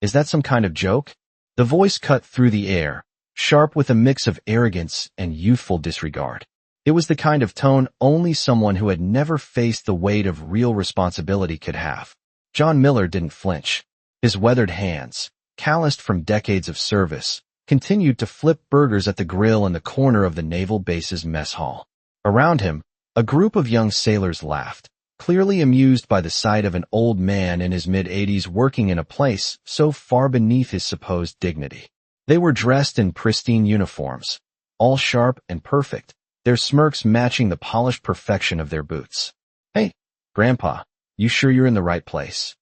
Is that some kind of joke? The voice cut through the air, sharp with a mix of arrogance and youthful disregard. It was the kind of tone only someone who had never faced the weight of real responsibility could have. John Miller didn't flinch. His weathered hands, calloused from decades of service, continued to flip burgers at the grill in the corner of the naval base's mess hall. Around him, a group of young sailors laughed, clearly amused by the sight of an old man in his mid-80s working in a place so far beneath his supposed dignity. They were dressed in pristine uniforms, all sharp and perfect, their smirks matching the polished perfection of their boots. "Hey, Grandpa, you sure you're in the right place?"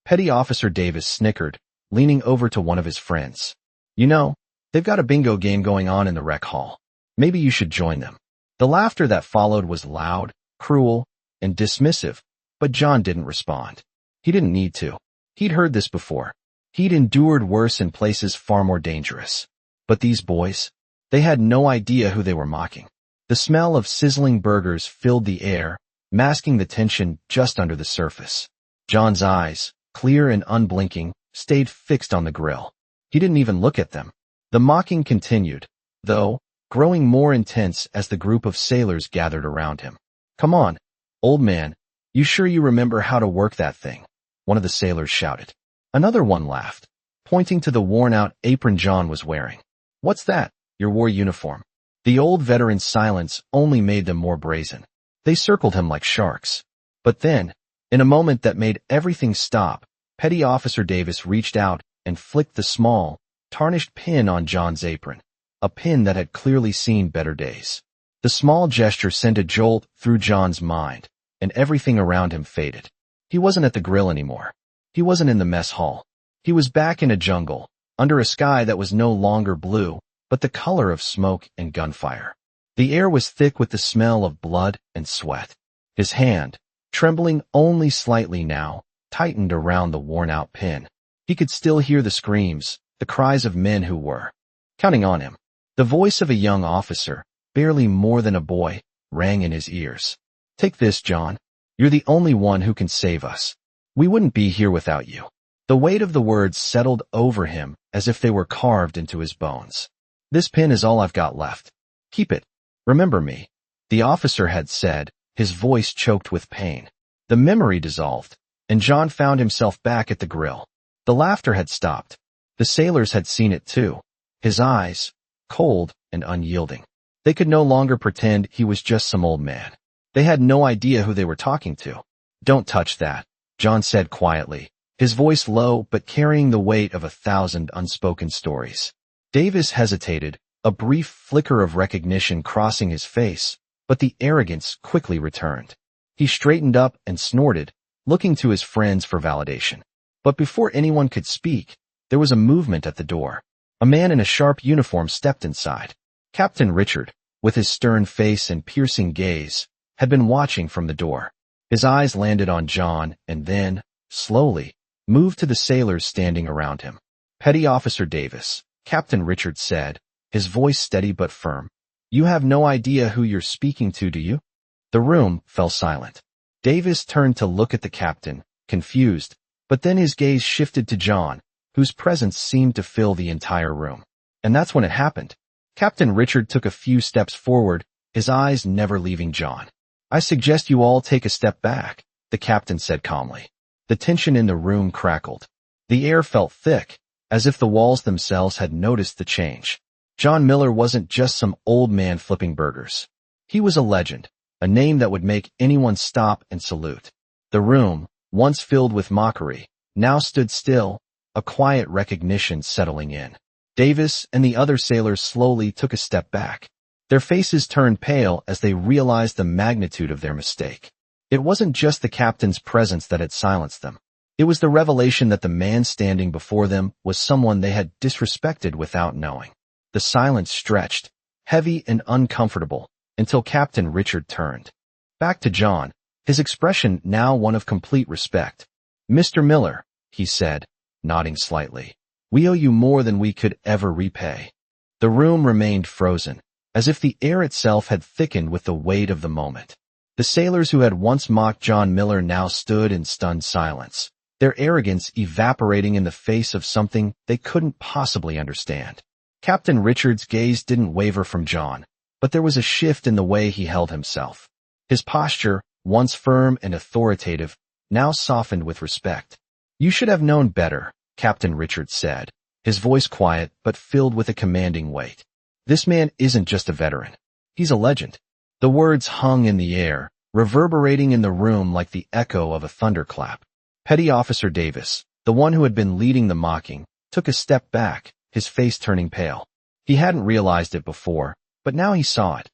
Petty Officer Davis snickered, leaning over to one of his friends. "You know, they've got a bingo game going on in the rec hall. Maybe you should join them." The laughter that followed was loud, cruel, and dismissive, but John didn't respond. He didn't need to. He'd heard this before. He'd endured worse in places far more dangerous. But these boys, they had no idea who they were mocking. The smell of sizzling burgers filled the air, masking the tension just under the surface. John's eyes, clear and unblinking, stayed fixed on the grill. He didn't even look at them. The mocking continued, though, growing more intense as the group of sailors gathered around him. "Come on, old man, you sure you remember how to work that thing?" one of the sailors shouted. Another one laughed, pointing to the worn-out apron John was wearing. "What's that? Your war uniform?" The old veteran's silence only made them more brazen. They circled him like sharks. But then, in a moment that made everything stop, Petty Officer Davis reached out and flicked the small, tarnished pin on John's apron, a pin that had clearly seen better days. The small gesture sent a jolt through John's mind, and everything around him faded. He wasn't at the grill anymore. He wasn't in the mess hall. He was back in a jungle, under a sky that was no longer blue, but the color of smoke and gunfire. The air was thick with the smell of blood and sweat. His hand, trembling only slightly now, tightened around the worn-out pin. He could still hear the screams, the cries of men who were counting on him. The voice of a young officer, barely more than a boy, rang in his ears. "Take this, John. You're the only one who can save us. We wouldn't be here without you." The weight of the words settled over him as if they were carved into his bones. "This pin is all I've got left. Keep it. Remember me," the officer had said, his voice choked with pain. The memory dissolved, and John found himself back at the grill. The laughter had stopped. The sailors had seen it too. His eyes, cold and unyielding. They could no longer pretend he was just some old man. They had no idea who they were talking to. "Don't touch that," John said quietly, his voice low but carrying the weight of 1,000 unspoken stories. Davis hesitated, a brief flicker of recognition crossing his face, but the arrogance quickly returned. He straightened up and snorted, looking to his friends for validation. But before anyone could speak, there was a movement at the door. A man in a sharp uniform stepped inside. Captain Richard, with his stern face and piercing gaze, had been watching from the door. His eyes landed on John and then, slowly, moved to the sailors standing around him. "Petty Officer Davis," Captain Richard said, his voice steady but firm. "You have no idea who you're speaking to, do you?" The room fell silent. Davis turned to look at the captain, confused, but then his gaze shifted to John, whose presence seemed to fill the entire room. And that's when it happened. Captain Richard took a few steps forward, his eyes never leaving John. "I suggest you all take a step back," the captain said calmly. The tension in the room crackled. The air felt thick, as if the walls themselves had noticed the change. John Miller wasn't just some old man flipping burgers. He was a legend, a name that would make anyone stop and salute. The room, once filled with mockery, now stood still, a quiet recognition settling in. Davis and the other sailors slowly took a step back. Their faces turned pale as they realized the magnitude of their mistake. It wasn't just the captain's presence that had silenced them. It was the revelation that the man standing before them was someone they had disrespected without knowing. The silence stretched, heavy and uncomfortable, until Captain Richard turned. Back to John, his expression now one of complete respect. "Mr. Miller," he said, nodding slightly, "we owe you more than we could ever repay." The room remained frozen, as if the air itself had thickened with the weight of the moment. The sailors who had once mocked John Miller now stood in stunned silence, their arrogance evaporating in the face of something they couldn't possibly understand. Captain Richard's gaze didn't waver from John, but there was a shift in the way he held himself. His posture, once firm and authoritative, now softened with respect. "You should have known better," Captain Richard said, his voice quiet but filled with a commanding weight. "This man isn't just a veteran. He's a legend." The words hung in the air, reverberating in the room like the echo of a thunderclap. Petty Officer Davis, the one who had been leading the mocking, took a step back, his face turning pale. He hadn't realized it before, but now he saw it.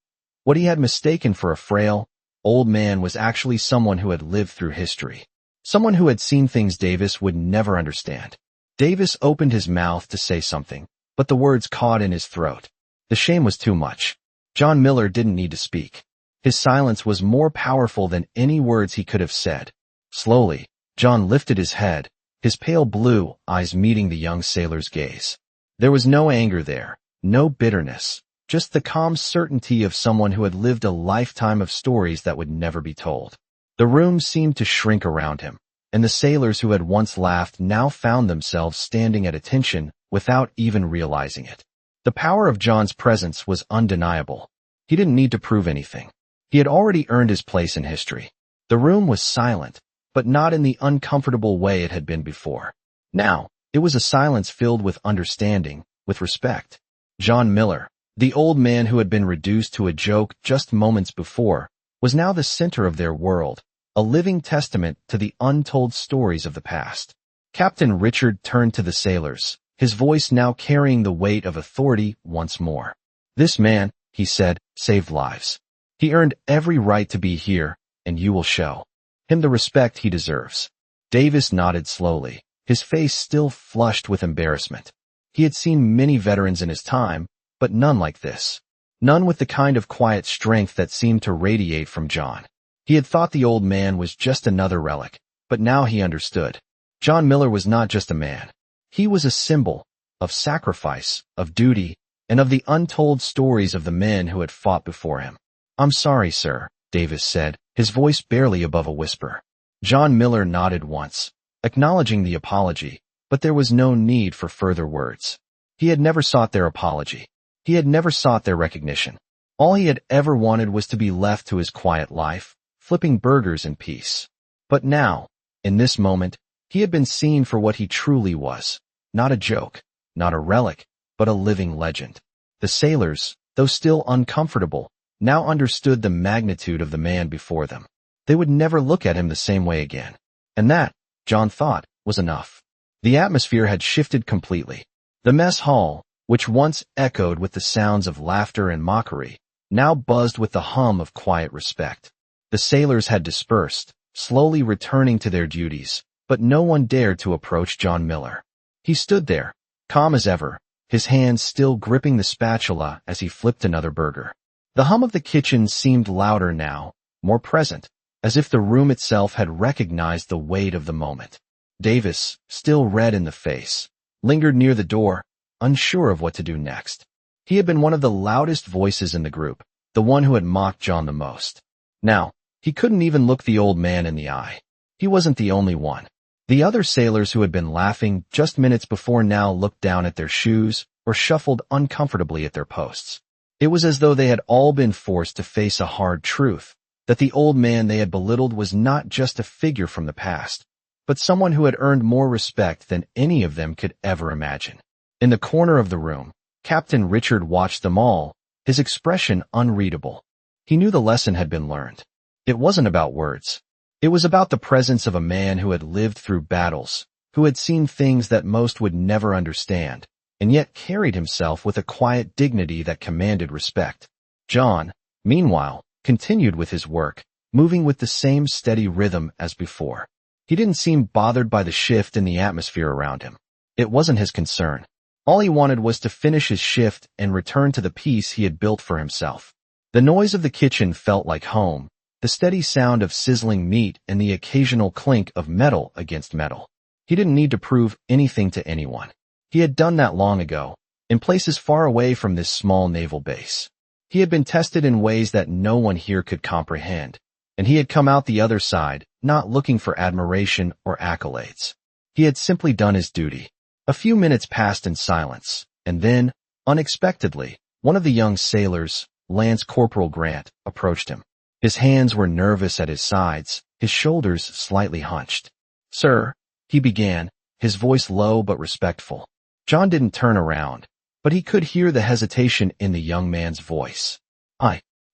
What he had mistaken for a frail, old man was actually someone who had lived through history. Someone who had seen things Davis would never understand. Davis opened his mouth to say something, but the words caught in his throat. The shame was too much. John Miller didn't need to speak. His silence was more powerful than any words he could have said. Slowly, John lifted his head, his pale blue eyes meeting the young sailor's gaze. There was no anger there, no bitterness, just the calm certainty of someone who had lived a lifetime of stories that would never be told. The room seemed to shrink around him, and the sailors who had once laughed now found themselves standing at attention without even realizing it. The power of John's presence was undeniable. He didn't need to prove anything. He had already earned his place in history. The room was silent, but not in the uncomfortable way it had been before. Now, it was a silence filled with understanding, with respect. John Miller, the old man who had been reduced to a joke just moments before, was now the center of their world, a living testament to the untold stories of the past. Captain Richard turned to the sailors, his voice now carrying the weight of authority once more. "This man," he said, "saved lives. He earned every right to be here, and you will show him the respect he deserves." Davis nodded slowly, his face still flushed with embarrassment. He had seen many veterans in his time, but none like this. None with the kind of quiet strength that seemed to radiate from John. He had thought the old man was just another relic, but now he understood. John Miller was not just a man. He was a symbol of sacrifice, of duty, and of the untold stories of the men who had fought before him. "I'm sorry, sir," Davis said, his voice barely above a whisper. John Miller nodded once, acknowledging the apology, but there was no need for further words. He had never sought their apology. He had never sought their recognition. All he had ever wanted was to be left to his quiet life, flipping burgers in peace. But now, in this moment, he had been seen for what he truly was. Not a joke, not a relic, but a living legend. The sailors, though still uncomfortable, now understood the magnitude of the man before them. They would never look at him the same way again. And that, John thought, was enough. The atmosphere had shifted completely. The mess hall, which once echoed with the sounds of laughter and mockery, now buzzed with the hum of quiet respect. The sailors had dispersed, slowly returning to their duties, but no one dared to approach John Miller. He stood there, calm as ever, his hands still gripping the spatula as he flipped another burger. The hum of the kitchen seemed louder now, more present, as if the room itself had recognized the weight of the moment. Davis, still red in the face, lingered near the door, unsure of what to do next. He had been one of the loudest voices in the group, the one who had mocked John the most. Now, he couldn't even look the old man in the eye. He wasn't the only one. The other sailors who had been laughing just minutes before now looked down at their shoes or shuffled uncomfortably at their posts. It was as though they had all been forced to face a hard truth, that the old man they had belittled was not just a figure from the past, but someone who had earned more respect than any of them could ever imagine. In the corner of the room, Captain Richard watched them all, his expression unreadable. He knew the lesson had been learned. It wasn't about words. It was about the presence of a man who had lived through battles, who had seen things that most would never understand, and yet carried himself with a quiet dignity that commanded respect. John, meanwhile, continued with his work, moving with the same steady rhythm as before. He didn't seem bothered by the shift in the atmosphere around him. It wasn't his concern. All he wanted was to finish his shift and return to the peace he had built for himself. The noise of the kitchen felt like home, the steady sound of sizzling meat and the occasional clink of metal against metal. He didn't need to prove anything to anyone. He had done that long ago, in places far away from this small naval base. He had been tested in ways that no one here could comprehend, and he had come out the other side, not looking for admiration or accolades. He had simply done his duty. A few minutes passed in silence, and then, unexpectedly, one of the young sailors, Lance Corporal Grant, approached him. His hands were nervous at his sides, his shoulders slightly hunched. "Sir," he began, his voice low but respectful. John didn't turn around, but he could hear the hesitation in the young man's voice.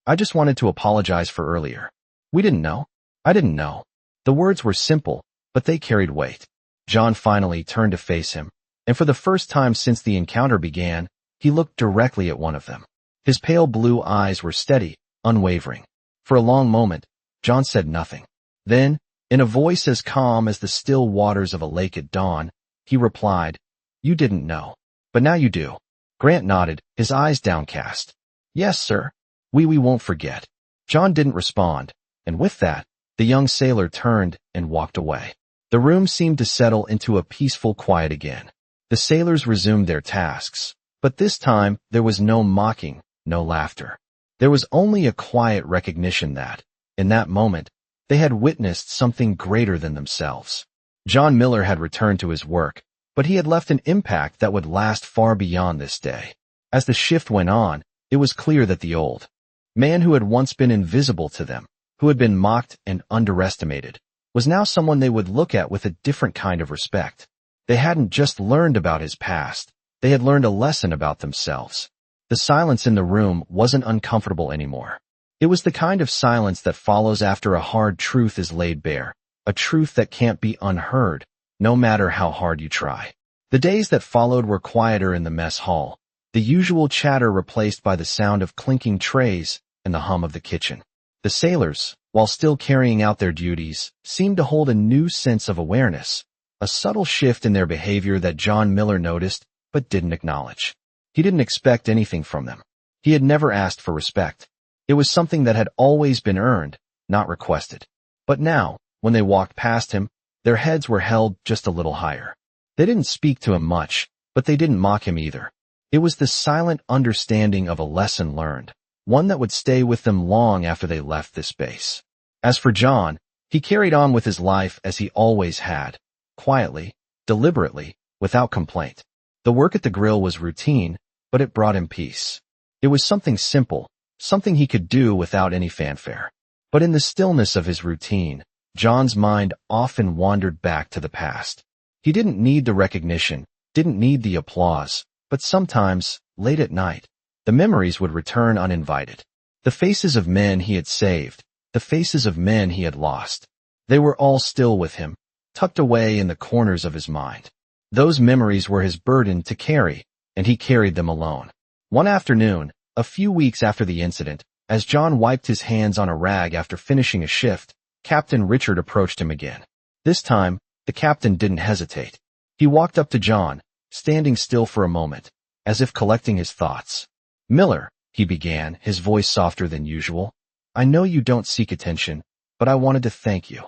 I just wanted to apologize for earlier. We didn't know. I didn't know." The words were simple, but they carried weight. John finally turned to face him, and for the first time since the encounter began, he looked directly at one of them. His pale blue eyes were steady, unwavering. For a long moment, John said nothing. Then, in a voice as calm as the still waters of a lake at dawn, he replied, "You didn't know. But now you do." Grant nodded, his eyes downcast. "Yes, sir. We won't forget." John didn't respond, and with that, the young sailor turned and walked away. The room seemed to settle into a peaceful quiet again. The sailors resumed their tasks, but this time there was no mocking, no laughter. There was only a quiet recognition that, in that moment, they had witnessed something greater than themselves. John Miller had returned to his work, but he had left an impact that would last far beyond this day. As the shift went on, it was clear that the old man who had once been invisible to them, who had been mocked and underestimated, was now someone they would look at with a different kind of respect. They hadn't just learned about his past, they had learned a lesson about themselves. The silence in the room wasn't uncomfortable anymore. It was the kind of silence that follows after a hard truth is laid bare, a truth that can't be unheard, no matter how hard you try. The days that followed were quieter in the mess hall, the usual chatter replaced by the sound of clinking trays and the hum of the kitchen. The sailors, while still carrying out their duties, seemed to hold a new sense of awareness, a subtle shift in their behavior that John Miller noticed but didn't acknowledge. He didn't expect anything from them. He had never asked for respect. It was something that had always been earned, not requested. But now, when they walked past him, their heads were held just a little higher. They didn't speak to him much, but they didn't mock him either. It was the silent understanding of a lesson learned, one that would stay with them long after they left this base. As for John, he carried on with his life as he always had, quietly, deliberately, without complaint. The work at the grill was routine, but it brought him peace. It was something simple, something he could do without any fanfare. But in the stillness of his routine, John's mind often wandered back to the past. He didn't need the recognition, didn't need the applause, but sometimes, late at night, the memories would return uninvited. The faces of men he had saved, the faces of men he had lost. They were all still with him, tucked away in the corners of his mind. Those memories were his burden to carry, and he carried them alone. One afternoon, a few weeks after the incident, as John wiped his hands on a rag after finishing a shift, Captain Richard approached him again. This time, the captain didn't hesitate. He walked up to John, standing still for a moment, as if collecting his thoughts. "Miller," he began, his voice softer than usual, "I know you don't seek attention, but I wanted to thank you."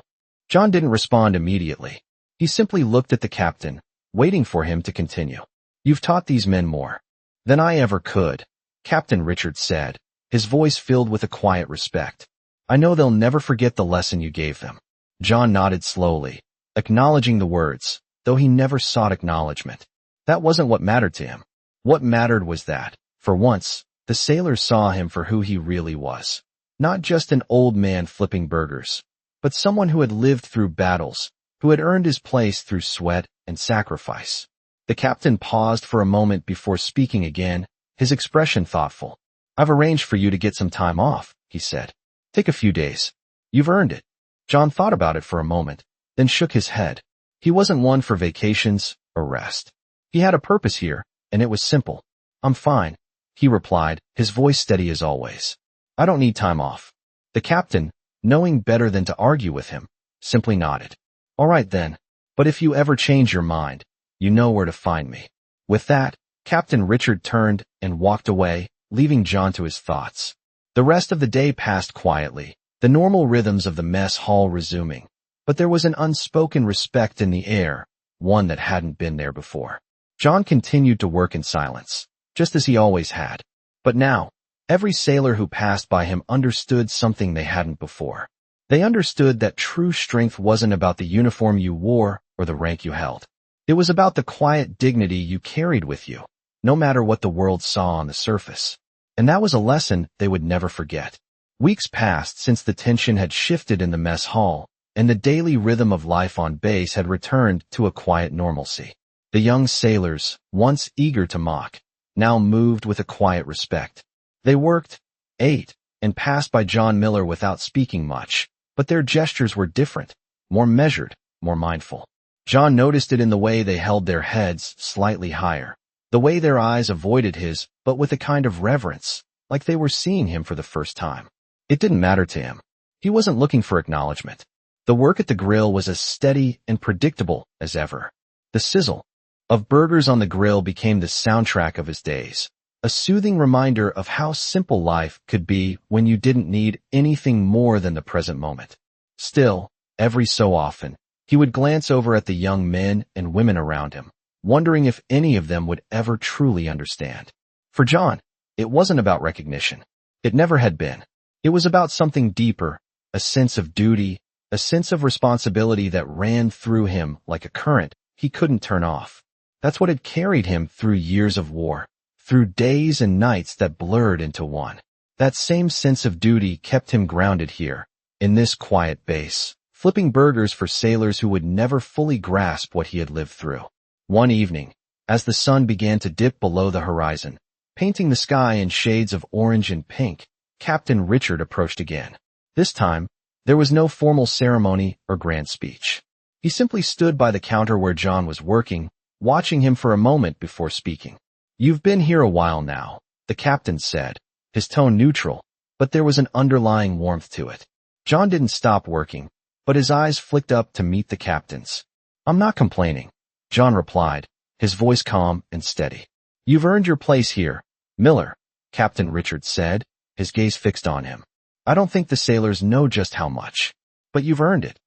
John didn't respond immediately. He simply looked at the captain, waiting for him to continue. "You've taught these men more than I ever could," Captain Richard said, his voice filled with a quiet respect. "I know they'll never forget the lesson you gave them." John nodded slowly, acknowledging the words, though he never sought acknowledgement. That wasn't what mattered to him. What mattered was that, for once, the sailors saw him for who he really was. Not just an old man flipping burgers, but someone who had lived through battles, who had earned his place through sweat and sacrifice. The captain paused for a moment before speaking again, his expression thoughtful. "I've arranged for you to get some time off," he said. "Take a few days. You've earned it." John thought about it for a moment, then shook his head. He wasn't one for vacations or rest. He had a purpose here, and it was simple. "I'm fine," he replied, his voice steady as always. "I don't need time off." The captain, knowing better than to argue with him, simply nodded. "All right then, but if you ever change your mind, you know where to find me." With that, Captain Richard turned and walked away, leaving John to his thoughts. The rest of the day passed quietly, the normal rhythms of the mess hall resuming, but there was an unspoken respect in the air, one that hadn't been there before. John continued to work in silence, just as he always had. But now, every sailor who passed by him understood something they hadn't before. They understood that true strength wasn't about the uniform you wore or the rank you held. It was about the quiet dignity you carried with you, no matter what the world saw on the surface. And that was a lesson they would never forget. Weeks passed since the tension had shifted in the mess hall, and the daily rhythm of life on base had returned to a quiet normalcy. The young sailors, once eager to mock, now moved with a quiet respect. They worked, ate, and passed by John Miller without speaking much, but their gestures were different, more measured, more mindful. John noticed it in the way they held their heads slightly higher, the way their eyes avoided his, but with a kind of reverence, like they were seeing him for the first time. It didn't matter to him. He wasn't looking for acknowledgement. The work at the grill was as steady and predictable as ever. The sizzle of burgers on the grill became the soundtrack of his days, a soothing reminder of how simple life could be when you didn't need anything more than the present moment. Still, every so often, he would glance over at the young men and women around him, wondering if any of them would ever truly understand. For John, it wasn't about recognition. It never had been. It was about something deeper, a sense of duty, a sense of responsibility that ran through him like a current he couldn't turn off. That's what had carried him through years of war, through days and nights that blurred into one. That same sense of duty kept him grounded here, in this quiet base, flipping burgers for sailors who would never fully grasp what he had lived through. One evening, as the sun began to dip below the horizon, painting the sky in shades of orange and pink, Captain Richard approached again. This time, there was no formal ceremony or grand speech. He simply stood by the counter where John was working, watching him for a moment before speaking. "You've been here a while now," the captain said, his tone neutral, but there was an underlying warmth to it. John didn't stop working, but his eyes flicked up to meet the captain's. "I'm not complaining," John replied, his voice calm and steady. "You've earned your place here, Miller," Captain Richard said, his gaze fixed on him. "I don't think the sailors know just how much, but you've earned it."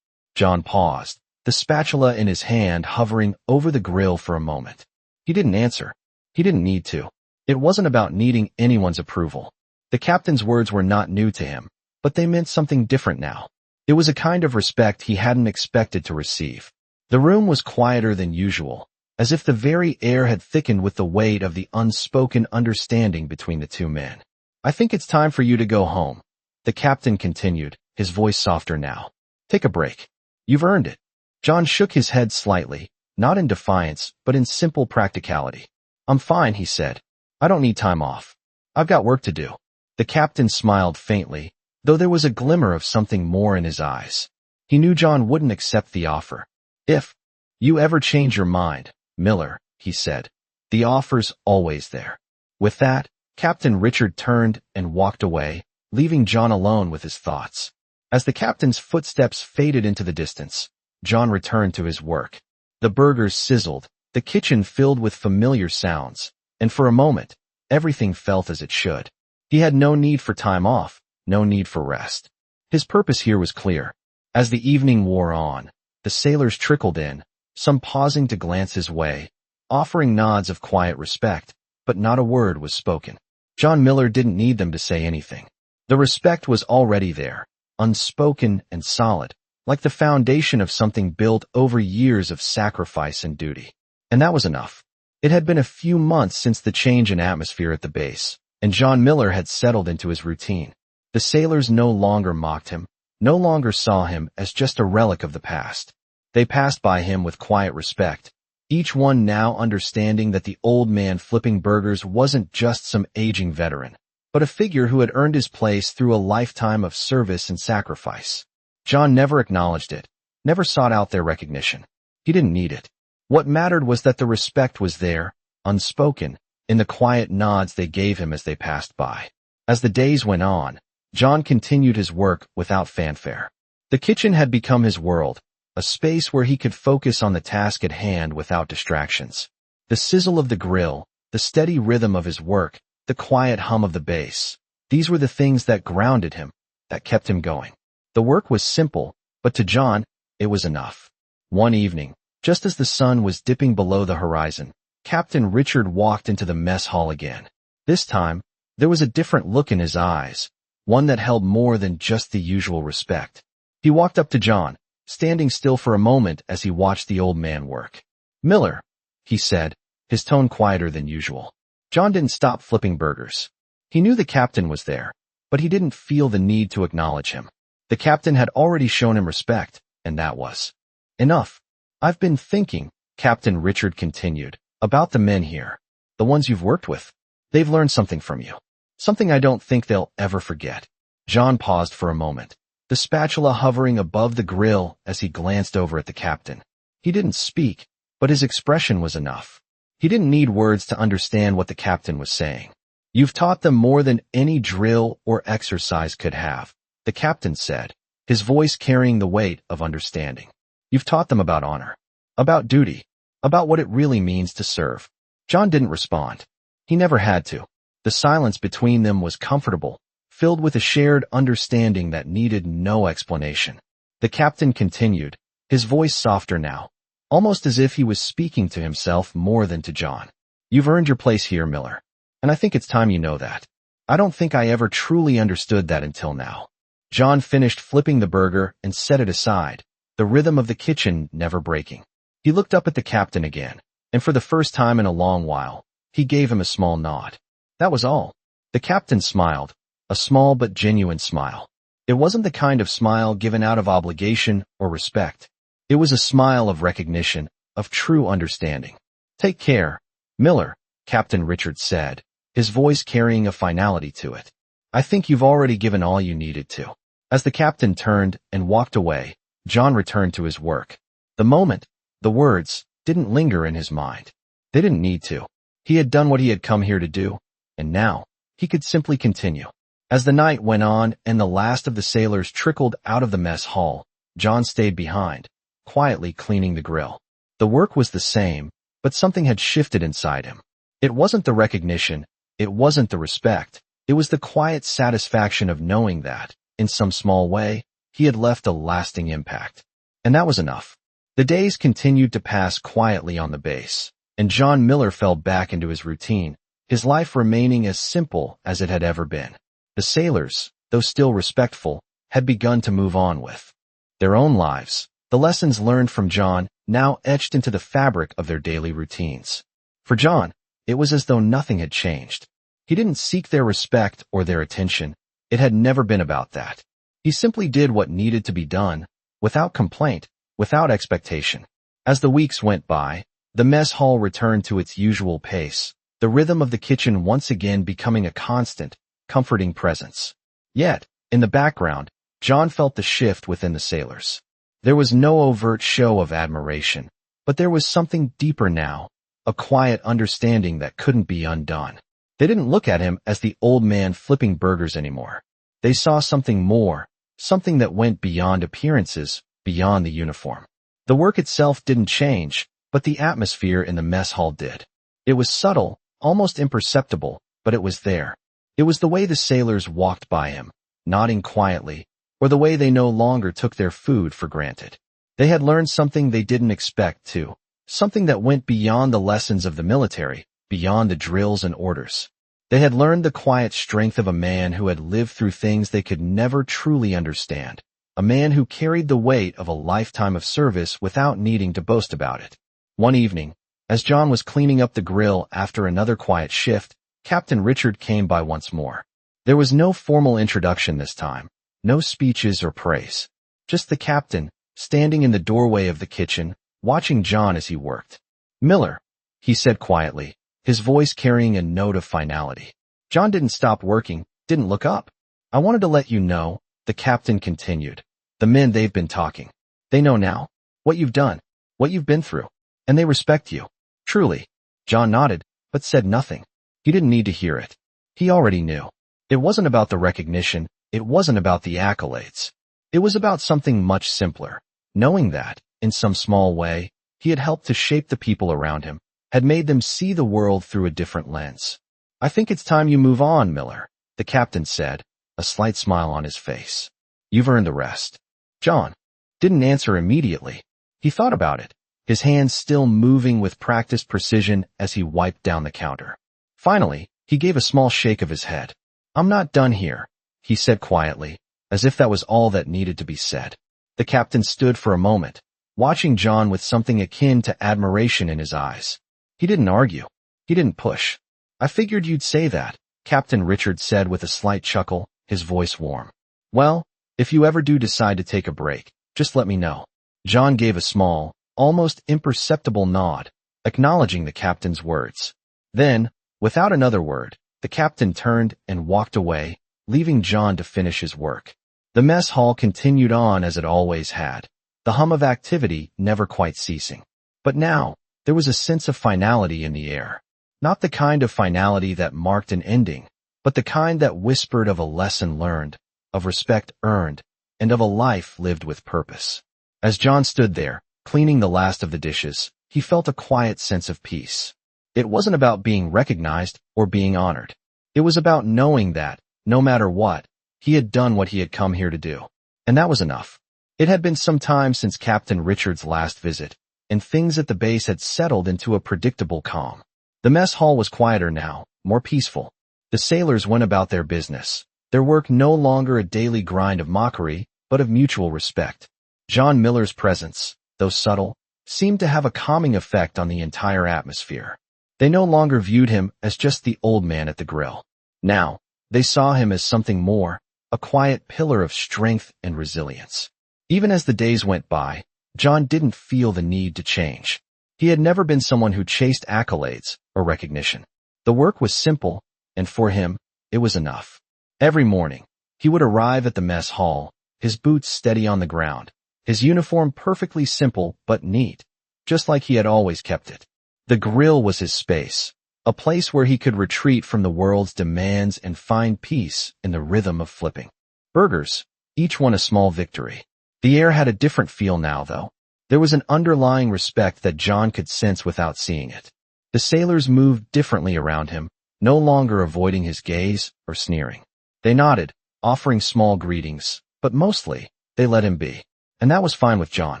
John paused, the spatula in his hand hovering over the grill for a moment. He didn't answer. He didn't need to. It wasn't about needing anyone's approval. The captain's words were not new to him, but they meant something different now. It was a kind of respect he hadn't expected to receive. The room was quieter than usual, as if the very air had thickened with the weight of the unspoken understanding between the two men. "I think it's time for you to go home," the captain continued, his voice softer now. "Take a break. You've earned it." John shook his head slightly, not in defiance, but in simple practicality. "I'm fine," he said. "I don't need time off. I've got work to do." The captain smiled faintly, though there was a glimmer of something more in his eyes. He knew John wouldn't accept the offer. "If you ever change your mind, Miller," he said, "the offer's always there." With that, Captain Richard turned and walked away, leaving John alone with his thoughts. As the captain's footsteps faded into the distance, John returned to his work. The burgers sizzled, the kitchen filled with familiar sounds, and for a moment, everything felt as it should. He had no need for time off, no need for rest. His purpose here was clear. As the evening wore on, the sailors trickled in, some pausing to glance his way, offering nods of quiet respect, but not a word was spoken. John Miller didn't need them to say anything. The respect was already there, unspoken and solid, like the foundation of something built over years of sacrifice and duty. And that was enough. It had been a few months since the change in atmosphere at the base, and John Miller had settled into his routine. The sailors no longer mocked him, no longer saw him as just a relic of the past. They passed by him with quiet respect, each one now understanding that the old man flipping burgers wasn't just some aging veteran, but a figure who had earned his place through a lifetime of service and sacrifice. John never acknowledged it, never sought out their recognition. He didn't need it. What mattered was that the respect was there, unspoken, in the quiet nods they gave him as they passed by. As the days went on, John continued his work without fanfare. The kitchen had become his world, a space where he could focus on the task at hand without distractions. The sizzle of the grill, the steady rhythm of his work, the quiet hum of the bass, these were the things that grounded him, that kept him going. The work was simple, but to John, it was enough. One evening, just as the sun was dipping below the horizon, Captain Richard walked into the mess hall again. This time, there was a different look in his eyes, one that held more than just the usual respect. He walked up to John, standing still for a moment as he watched the old man work. "Miller," he said, his tone quieter than usual. John didn't stop flipping burgers. He knew the captain was there, but he didn't feel the need to acknowledge him. The captain had already shown him respect, and that was enough. "I've been thinking," Captain Richard continued, "about the men here. The ones you've worked with. They've learned something from you. Something I don't think they'll ever forget." John paused for a moment, the spatula hovering above the grill as he glanced over at the captain. He didn't speak, but his expression was enough. He didn't need words to understand what the captain was saying. "You've taught them more than any drill or exercise could have," the captain said, his voice carrying the weight of understanding. "You've taught them about honor, about duty, about what it really means to serve." John didn't respond. He never had to. The silence between them was comfortable, filled with a shared understanding that needed no explanation. The captain continued, his voice softer now, almost as if he was speaking to himself more than to John. "You've earned your place here, Miller, and I think it's time you know that. I don't think I ever truly understood that until now." John finished flipping the burger and set it aside, the rhythm of the kitchen never breaking. He looked up at the captain again, and for the first time in a long while, he gave him a small nod. That was all. The captain smiled, a small but genuine smile. It wasn't the kind of smile given out of obligation or respect. It was a smile of recognition, of true understanding. "Take care, Miller," Captain Richard said, his voice carrying a finality to it. "I think you've already given all you needed to." As the captain turned and walked away, John returned to his work. The moment, the words, didn't linger in his mind. They didn't need to. He had done what he had come here to do, and now, he could simply continue. As the night went on and the last of the sailors trickled out of the mess hall, John stayed behind, quietly cleaning the grill. The work was the same, but something had shifted inside him. It wasn't the recognition, it wasn't the respect, it was the quiet satisfaction of knowing that, in some small way, he had left a lasting impact. And that was enough. The days continued to pass quietly on the base, and John Miller fell back into his routine, his life remaining as simple as it had ever been. The sailors, though still respectful, had begun to move on with their own lives, the lessons learned from John now etched into the fabric of their daily routines. For John, it was as though nothing had changed. He didn't seek their respect or their attention. It had never been about that. He simply did what needed to be done, without complaint, without expectation. As the weeks went by, the mess hall returned to its usual pace, the rhythm of the kitchen once again becoming a constant, comforting presence. Yet, in the background, John felt the shift within the sailors. There was no overt show of admiration, but there was something deeper now, a quiet understanding that couldn't be undone. They didn't look at him as the old man flipping burgers anymore. They saw something more, something that went beyond appearances, beyond the uniform. The work itself didn't change, but the atmosphere in the mess hall did. It was subtle, almost imperceptible, but it was there. It was the way the sailors walked by him, nodding quietly, or the way they no longer took their food for granted. They had learned something they didn't expect to, something that went beyond the lessons of the military, beyond the drills and orders. They had learned the quiet strength of a man who had lived through things they could never truly understand, a man who carried the weight of a lifetime of service without needing to boast about it. One evening, as John was cleaning up the grill after another quiet shift, Captain Richard came by once more. There was no formal introduction this time, no speeches or praise. Just the captain, standing in the doorway of the kitchen, watching John as he worked. "Miller," he said quietly, his voice carrying a note of finality. John didn't stop working, didn't look up. "I wanted to let you know," the captain continued. "The men, they've been talking. They know now what you've done, what you've been through, and they respect you. Truly." John nodded, but said nothing. He didn't need to hear it. He already knew. It wasn't about the recognition, it wasn't about the accolades. It was about something much simpler, knowing that, in some small way, he had helped to shape the people around him, had made them see the world through a different lens. "I think it's time you move on, Miller," the captain said, a slight smile on his face. "You've earned the rest." John didn't answer immediately. He thought about it, his hands still moving with practiced precision as he wiped down the counter. Finally, he gave a small shake of his head. "I'm not done here," he said quietly, as if that was all that needed to be said. The captain stood for a moment, watching John with something akin to admiration in his eyes. He didn't argue. He didn't push. "I figured you'd say that," Captain Richard said with a slight chuckle, his voice warm. "Well, if you ever do decide to take a break, just let me know." John gave a small, almost imperceptible nod, acknowledging the captain's words. Then, without another word, the captain turned and walked away, leaving John to finish his work. The mess hall continued on as it always had, the hum of activity never quite ceasing. But now, there was a sense of finality in the air. Not the kind of finality that marked an ending, but the kind that whispered of a lesson learned, of respect earned, and of a life lived with purpose. As John stood there, cleaning the last of the dishes, he felt a quiet sense of peace. It wasn't about being recognized or being honored. It was about knowing that, no matter what, he had done what he had come here to do. And that was enough. It had been some time since Captain Richard's last visit, and things at the base had settled into a predictable calm. The mess hall was quieter now, more peaceful. The sailors went about their business, their work no longer a daily grind of mockery, but of mutual respect. John Miller's presence, though subtle, seemed to have a calming effect on the entire atmosphere. They no longer viewed him as just the old man at the grill. Now, they saw him as something more, a quiet pillar of strength and resilience. Even as the days went by, John didn't feel the need to change. He had never been someone who chased accolades or recognition. The work was simple, and for him, it was enough. Every morning, he would arrive at the mess hall, his boots steady on the ground, his uniform perfectly simple but neat, just like he had always kept it. The grill was his space, a place where he could retreat from the world's demands and find peace in the rhythm of flipping burgers, each one a small victory. The air had a different feel now, though. There was an underlying respect that John could sense without seeing it. The sailors moved differently around him, no longer avoiding his gaze or sneering. They nodded, offering small greetings, but mostly, they let him be. And that was fine with John.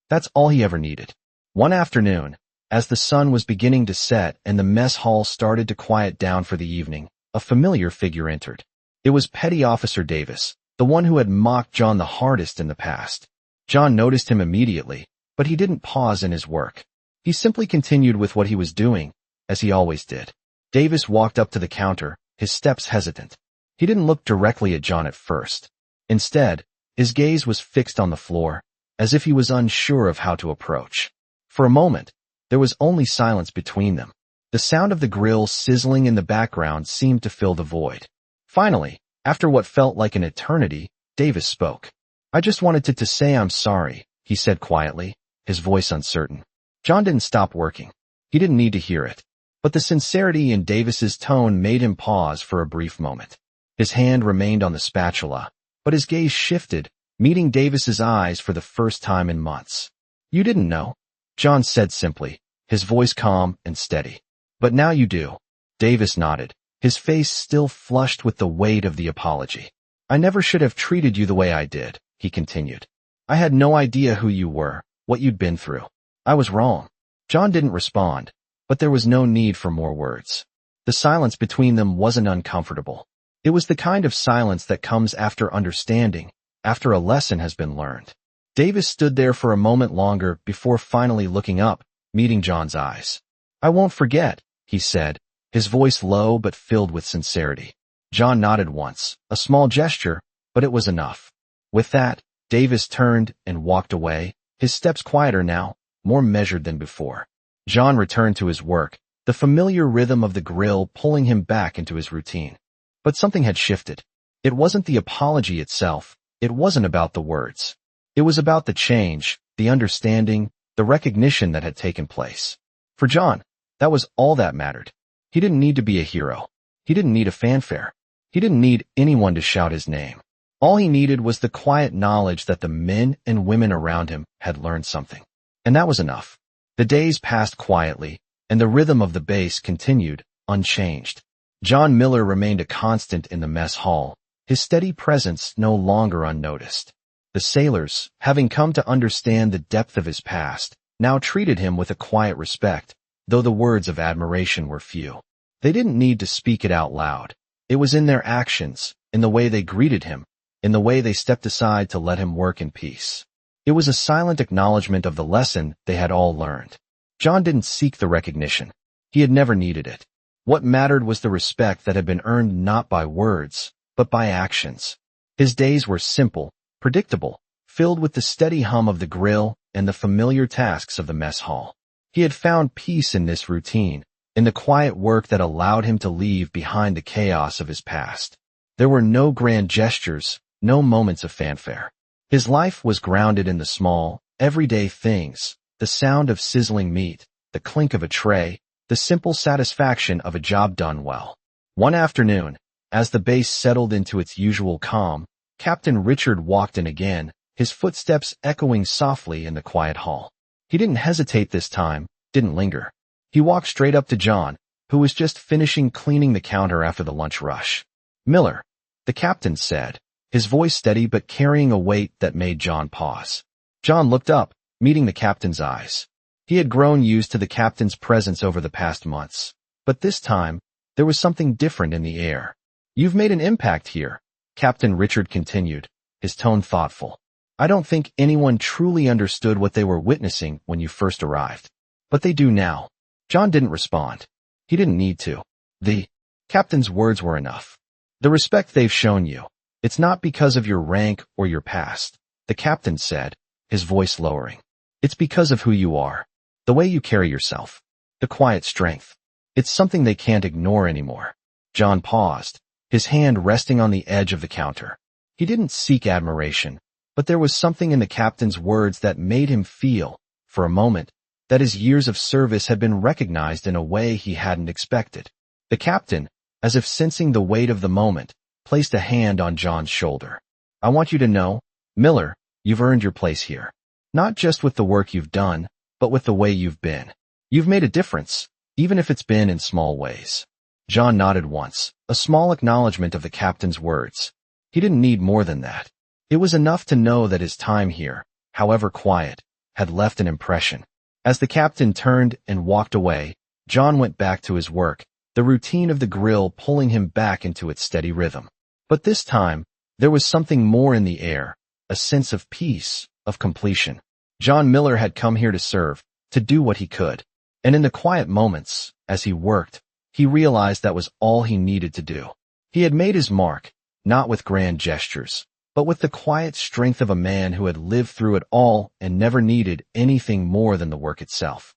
That's all he ever needed. One afternoon, as the sun was beginning to set and the mess hall started to quiet down for the evening, a familiar figure entered. It was Petty Officer Davis, the one who had mocked John the hardest in the past. John noticed him immediately, but he didn't pause in his work. He simply continued with what he was doing, as he always did. Davis walked up to the counter, his steps hesitant. He didn't look directly at John at first. Instead, his gaze was fixed on the floor, as if he was unsure of how to approach. For a moment, there was only silence between them. The sound of the grill sizzling in the background seemed to fill the void. Finally, after what felt like an eternity, Davis spoke. "I just wanted to say I'm sorry," he said quietly, his voice uncertain. John didn't stop working. He didn't need to hear it. But the sincerity in Davis's tone made him pause for a brief moment. His hand remained on the spatula, but his gaze shifted, meeting Davis's eyes for the first time in months. "You didn't know," John said simply, his voice calm and steady. "But now you do." Davis nodded, his face still flushed with the weight of the apology. "I never should have treated you the way I did," he continued. "I had no idea who you were, what you'd been through. I was wrong." John didn't respond, but there was no need for more words. The silence between them wasn't uncomfortable. It was the kind of silence that comes after understanding, after a lesson has been learned. Davis stood there for a moment longer before finally looking up, meeting John's eyes. "I won't forget," he said, his voice low but filled with sincerity. John nodded once, a small gesture, but it was enough. With that, Davis turned and walked away, his steps quieter now, more measured than before. John returned to his work, the familiar rhythm of the grill pulling him back into his routine. But something had shifted. It wasn't the apology itself, it wasn't about the words. It was about the change, the understanding, the recognition that had taken place. For John, that was all that mattered. He didn't need to be a hero. He didn't need a fanfare. He didn't need anyone to shout his name. All he needed was the quiet knowledge that the men and women around him had learned something. And that was enough. The days passed quietly, and the rhythm of the bass continued, unchanged. John Miller remained a constant in the mess hall, his steady presence no longer unnoticed. The sailors, having come to understand the depth of his past, now treated him with a quiet respect, though the words of admiration were few. They didn't need to speak it out loud. It was in their actions, in the way they greeted him, in the way they stepped aside to let him work in peace. It was a silent acknowledgement of the lesson they had all learned. John didn't seek the recognition. He had never needed it. What mattered was the respect that had been earned not by words, but by actions. His days were simple, predictable, filled with the steady hum of the grill and the familiar tasks of the mess hall. He had found peace in this routine, in the quiet work that allowed him to leave behind the chaos of his past. There were no grand gestures, no moments of fanfare. His life was grounded in the small, everyday things, the sound of sizzling meat, the clink of a tray, the simple satisfaction of a job done well. One afternoon, as the base settled into its usual calm, Captain Richard walked in again, his footsteps echoing softly in the quiet hall. He didn't hesitate this time, didn't linger. He walked straight up to John, who was just finishing cleaning the counter after the lunch rush. "Miller," the captain said, his voice steady but carrying a weight that made John pause. John looked up, meeting the captain's eyes. He had grown used to the captain's presence over the past months, but this time, there was something different in the air. "You've made an impact here," Captain Richard continued, his tone thoughtful. "I don't think anyone truly understood what they were witnessing when you first arrived. But they do now." John didn't respond. He didn't need to. The captain's words were enough. "The respect they've shown you, it's not because of your rank or your past," the captain said, his voice lowering. "It's because of who you are, the way you carry yourself, the quiet strength. It's something they can't ignore anymore." John paused, his hand resting on the edge of the counter. He didn't seek admiration, but there was something in the captain's words that made him feel, for a moment, that his years of service had been recognized in a way he hadn't expected. The captain, as if sensing the weight of the moment, placed a hand on John's shoulder. "I want you to know, Miller, you've earned your place here. Not just with the work you've done, but with the way you've been. You've made a difference, even if it's been in small ways." John nodded once, a small acknowledgement of the captain's words. He didn't need more than that. It was enough to know that his time here, however quiet, had left an impression. As the captain turned and walked away, John went back to his work, the routine of the grill pulling him back into its steady rhythm. But this time, there was something more in the air, a sense of peace, of completion. John Miller had come here to serve, to do what he could. And in the quiet moments, as he worked, he realized that was all he needed to do. He had made his mark, not with grand gestures, but with the quiet strength of a man who had lived through it all and never needed anything more than the work itself.